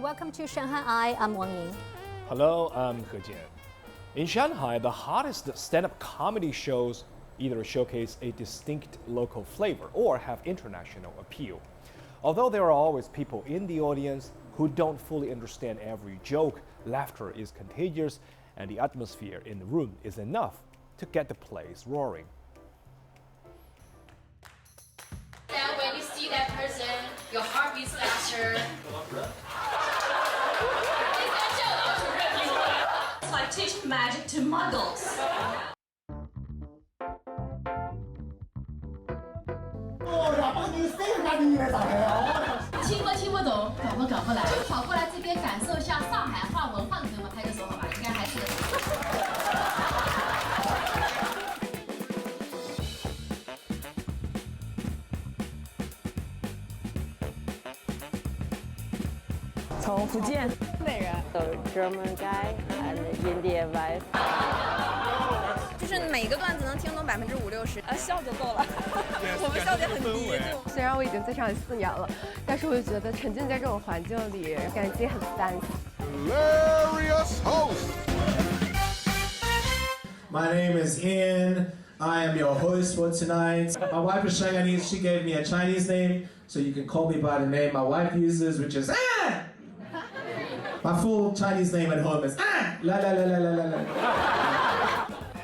welcome to Shanghai. I'm Wang Ying. Hello, I'm He Jian. In Shanghai, the hottest stand-up comedy shows either showcase a distinct local flavor or have international appeal. Although there are always people in the audience who don't fully understand every joke, laughter is contagious, and the atmosphere in the room is enough to get the place roaring. Now when you see that person, your heart beats faster. It's like teaching magic to muggles. 听不懂，搞不来，就跑过来这边感受一下上海话文化，你给我们拍个手好吧？应该还是。从福建。哪人 So German guy and Indian wife. 就是每个段子能听懂50%-60%，笑就够了。我们笑点很低。虽然我已经在上海4年了，但是我就觉得沉浸在这种环境里，感觉自己很 fancy. Hilarious host. My name is Ian. I am your host for tonight. My wife is Shanghainese. She gave me a Chinese name, so you can call me by the name my wife uses, which is Ah! My full Chinese name at home is Ah! La la la la la la la.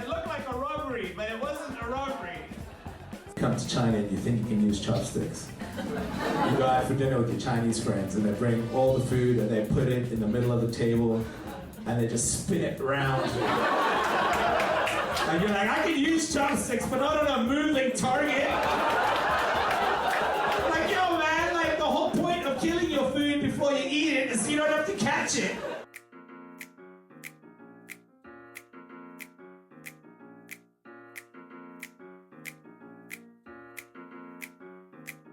It looked like a robbery, but it wasn't a robbery. Come to China and you think you can use chopsticks. You go out for dinner with your Chinese friends and they bring all the food and they put it in the middle of the table and they just spin it around. And you're like, I can use chopsticks, but not on a moving target. Like, yo, man, like the whole point of killing your food before you eat it is you don't have to catch it.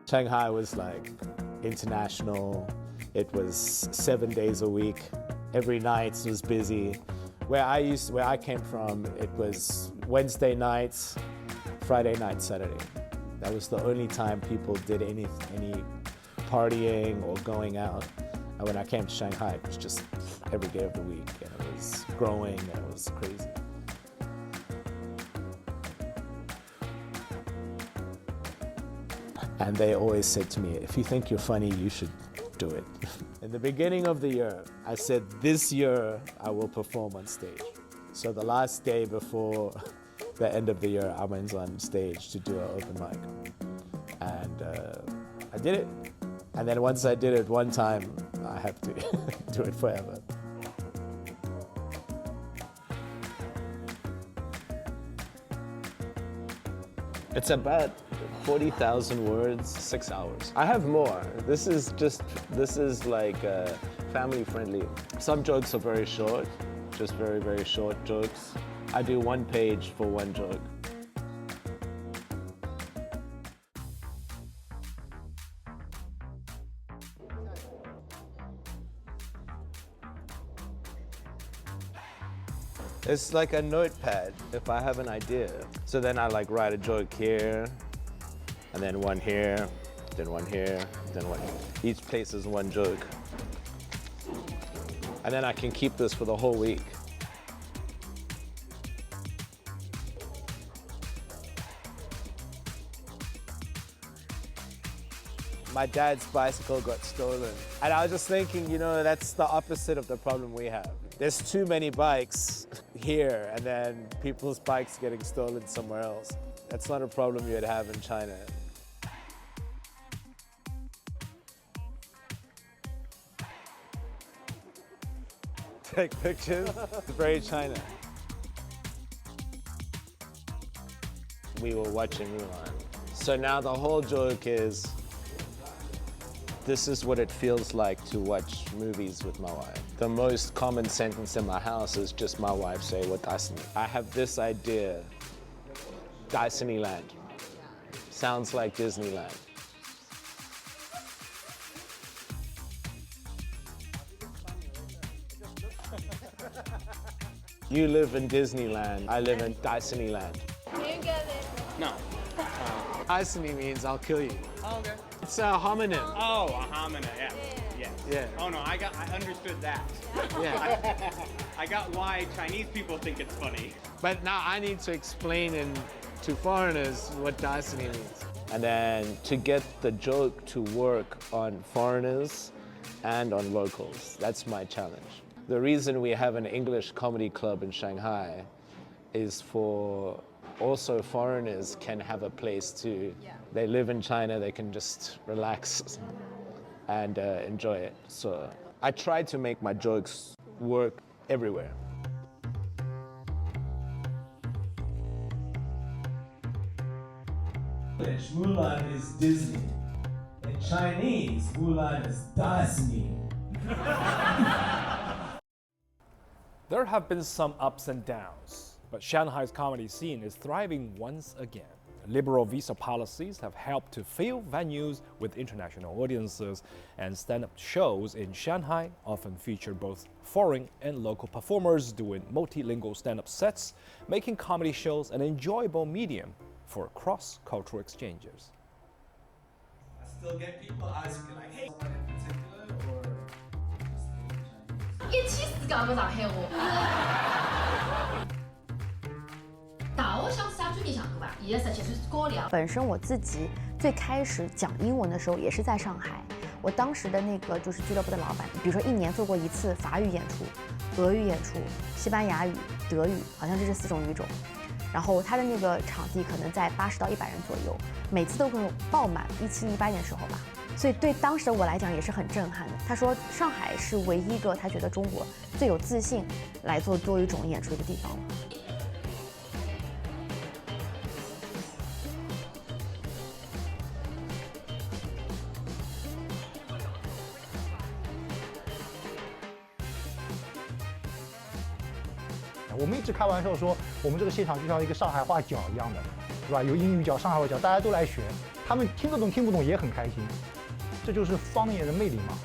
Shanghai was like international. It was 7 days a week. Every night was busy. Where I came from, it was Wednesday nights, Friday night, Saturday. That was the only time people did any partying or going out. And when I came to Shanghai, it was just every day of the week, and it was growing, and it was crazy. And they always said to me, if you think you're funny, you should do it. In the beginning of the year, I said, this year I will perform on stage. So the last day before the end of the year, I went on stage to do an open mic. And I did it. And then once I did it one time, I have to do it forever. It's about 40,000 words, 6 hours. I have more. This is like family friendly. Some jokes are very short, just very, very short jokes. I do 1 page for 1 joke. It's like a notepad if I have an idea. So then I like write a joke here, and then one here, then one here, then one here. Each place is 1 joke. And then I can keep this for the whole week. My dad's bicycle got stolen. And I was just thinking, you know, that's the opposite of the problem we have. There's too many bikes here, and then people's bikes getting stolen somewhere else. That's not a problem you'd have in China. Take pictures, it's very China. We were watching Mulan. So now the whole joke is, this is what it feels like to watch movies with my wife. The most common sentence in my house is just my wife say, "What Dyson?" I have this idea, Disneyland. Sounds like Disneyland. You live in Disneyland, I live in Disneyland. Can you get it? No. Disney means I'll kill you. Oh, okay. It's a homonym. Oh, a homonym, yeah. Yes. Yeah. Oh no, I understood that. Yeah. I got why Chinese people think it's funny. But now I need to explain to foreigners what destiny means. And then to get the joke to work on foreigners and on locals. That's my challenge. The reason we have an English comedy club in Shanghai is for also foreigners can have a place to, they live in China, they can just relax and enjoy it. So I try to make my jokes work everywhere. Mulan is Disney. In Chinese, Mulan is Disney. There have been some ups and downs, but Shanghai's comedy scene is thriving once again. Liberal visa policies have helped to fill venues with international audiences, and stand-up shows in Shanghai often feature both foreign and local performers doing multilingual stand-up sets, making comedy shows an enjoyable medium for cross-cultural exchanges. I still get people asking like, hey, someone in particular or just in Chinese? 一起死搞个上海话。大学想啥专业想读吧？现在17岁高了。本身我自己最开始讲英文的时候也是在上海，我当时的那个就是俱乐部的老板，比如说1年做过1次法语演出、俄语演出、西班牙语、德语，好像是这4种语种。然后他的那个场地可能在80到100人左右，每次都会爆满，17、18年的时候吧。所以对当时的我来讲也是很震撼的。他说上海是唯一一个他觉得中国最有自信来做多语种演出的一个地方了。我们一直开玩笑说，我们这个现场就像一个上海话角一样的，是吧？有英语角、上海话角，大家都来学，他们听得懂听不懂也很开心，这就是方言的魅力嘛。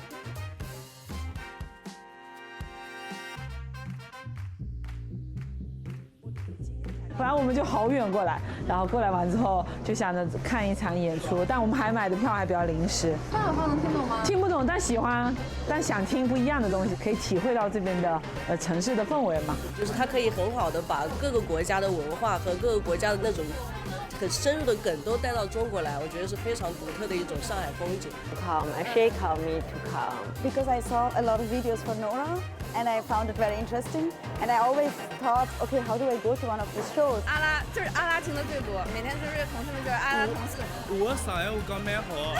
本来我们就好远过来，然后过来完之后就想着看一场演出，但我们还买的票还比较临时。上海话能听懂吗？听不懂，但喜欢，但想听不一样的东西，可以体会到这边的城市的氛围嘛。就是它可以很好的把各个国家的文化和各个国家的那种很深入的梗都带到中国来，我觉得是非常独特的一种上海风景。Come, she called me to come. Because I saw a lot of videos for Nora and I found it very interesting. And I always thought, okay, how do I go to one of these shows? 阿拉就是阿拉听的最多，每天就是同事们就是阿拉同事。我上海话讲蛮好。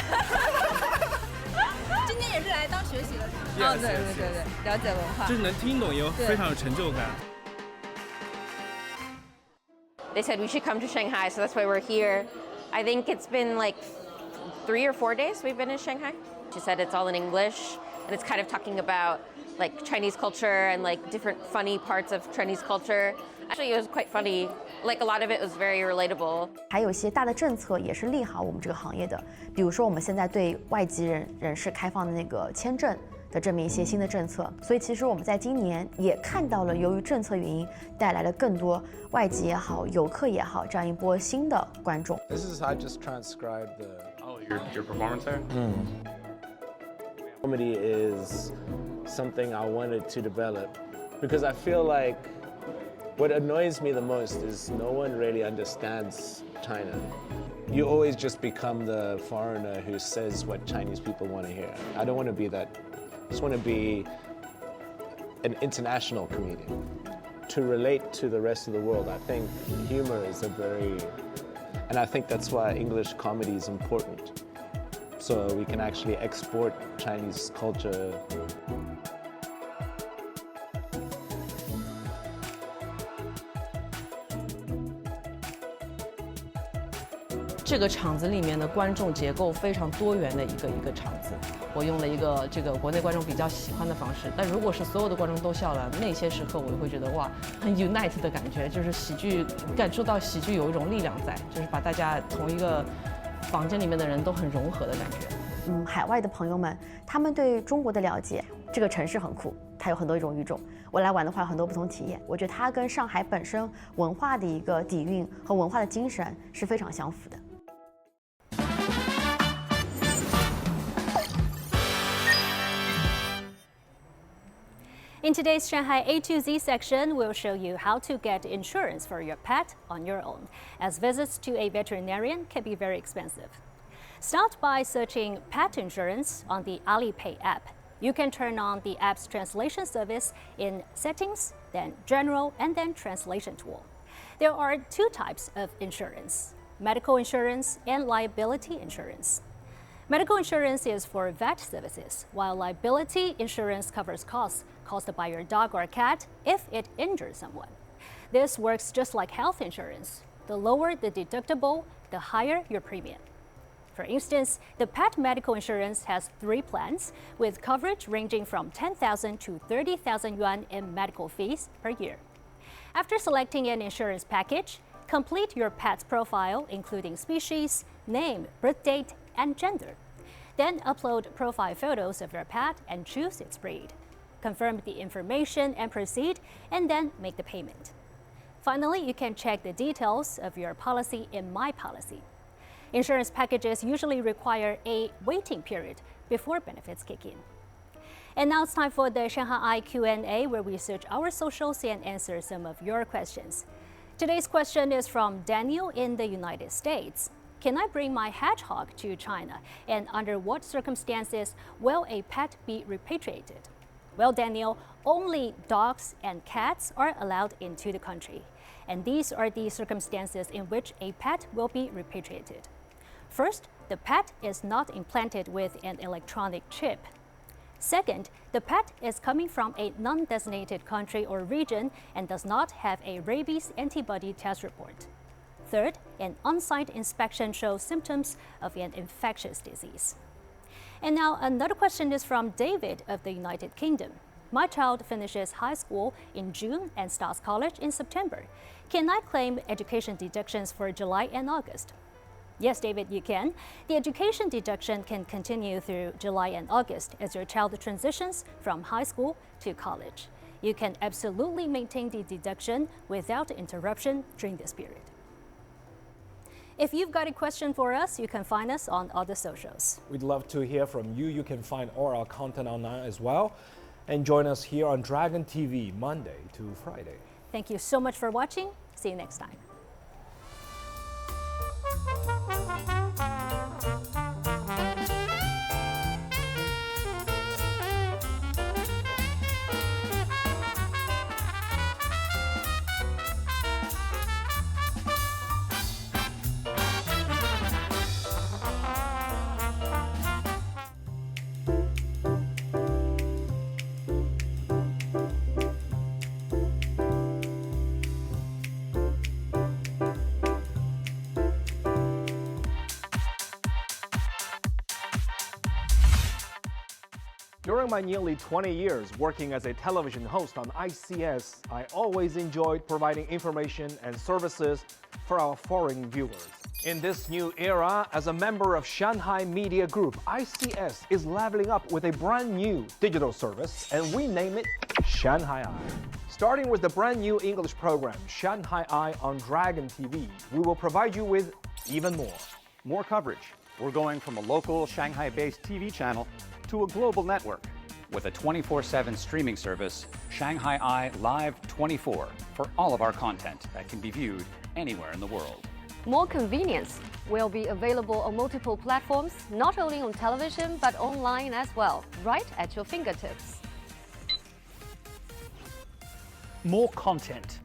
今天也是来当学习的。哦，对，了解文化。就是能听懂也非常有成就感。They said we should come to Shanghai, so that's why we're here. I think it's been like 3 or 4 days we've been in Shanghai. She said it's all in English, and it's kind of talking about like Chinese culture and like different funny parts of Chinese culture. Actually, it was quite funny. Like a lot of it was very relatable. 还有一些大的政策也是利好我们这个行业的，比如说我们现在对外籍人士开放的那个签证的这么一些新的政策，所以其实我们在今年也看到了，由于政策原因带来了更多外籍也好、游客也好这样一波新的观众。This is I just transcribed the. Oh, your performance there. Comedy is something I wanted to develop because I feel like what annoys me the most is no one really understands China. You always just become the foreigner who says what Chinese people want to hear. I don't want to be that. I just want to be an international comedian. To relate to the rest of the world, I think humor is and I think that's why English comedy is important. So we can actually export Chinese culture. 这个场子里面的观众结构非常多元的一个场子，我用了一个这个国内观众比较喜欢的方式。但如果是所有的观众都笑了，那些时刻我会觉得哇，很 unite 的感觉，就是喜剧感受到喜剧有一种力量在，就是把大家同一个房间里面的人都很融合的感觉。海外的朋友们，他们对中国的了解，这个城市很酷，它有很多一种语种。我来玩的话，有很多不同体验。我觉得它跟上海本身文化的一个底蕴和文化的精神是非常相符的。In today's Shanghai A to Z section, we'll show you how to get insurance for your pet on your own, as visits to a veterinarian can be very expensive. Start by searching pet insurance on the Alipay app. You can turn on the app's translation service in Settings, then General, and then Translation tool. There are two types of insurance: medical insurance and liability insurance. Medical insurance is for vet services, while liability insurance covers costs caused by your dog or cat if it injures someone. This works just like health insurance. The lower the deductible, the higher your premium. For instance, the pet medical insurance has 3 plans with coverage ranging from 10,000 to 30,000 yuan in medical fees per year. After selecting an insurance package, complete your pet's profile, including species, name, birth date, and gender. Then upload profile photos of your pet and choose its breed. Confirm the information and proceed, and then make the payment. Finally, you can check the details of your policy in My Policy. Insurance packages usually require a waiting period before benefits kick in. And now it's time for the Shanghai Q&A, where we search our socials and answer some of your questions. Today's question is from Daniel in the United States. Can I bring my hedgehog to China? And under what circumstances will a pet be repatriated? Well, Daniel, only dogs and cats are allowed into the country. And these are the circumstances in which a pet will be repatriated. First, the pet is not implanted with an electronic chip. Second, the pet is coming from a non-designated country or region and does not have a rabies antibody test report. Third, an on-site inspection shows symptoms of an infectious disease. And now another question is from David of the United Kingdom. My child finishes high school in June and starts college in September. Can I claim education deductions for July and August? Yes, David, you can. The education deduction can continue through July and August as your child transitions from high school to college. You can absolutely maintain the deduction without interruption during this period. If you've got a question for us, you can find us on all the socials. We'd love to hear from you. You can find all our content online as well. And join us here on Dragon TV Monday to Friday. Thank you so much for watching. See you next time. During my nearly 20 years working as a television host on ICS, I always enjoyed providing information and services for our foreign viewers. In this new era, as a member of Shanghai Media Group, ICS is leveling up with a brand new digital service, and we name it Shanghai Eye. Starting with the brand new English program, Shanghai Eye on Dragon TV, we will provide you with even more. More coverage. We're going from a local Shanghai-based TV channel to a global network with a 24/7 streaming service, Shanghai Eye Live 24, for all of our content that can be viewed anywhere in the world. More convenience will be available on multiple platforms, not only on television but online as well, right at your fingertips. More content.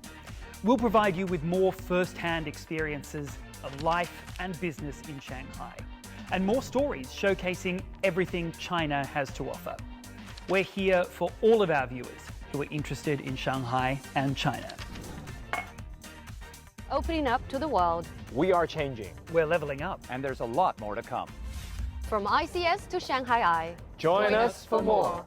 We'll provide you with more first-hand experiences of life and business in Shanghai, and more stories showcasing everything China has to offer. We're here for all of our viewers who are interested in Shanghai and China. Opening up to the world. We are changing. We're leveling up. And there's a lot more to come. From ICS to Shanghai Eye. Join us for more.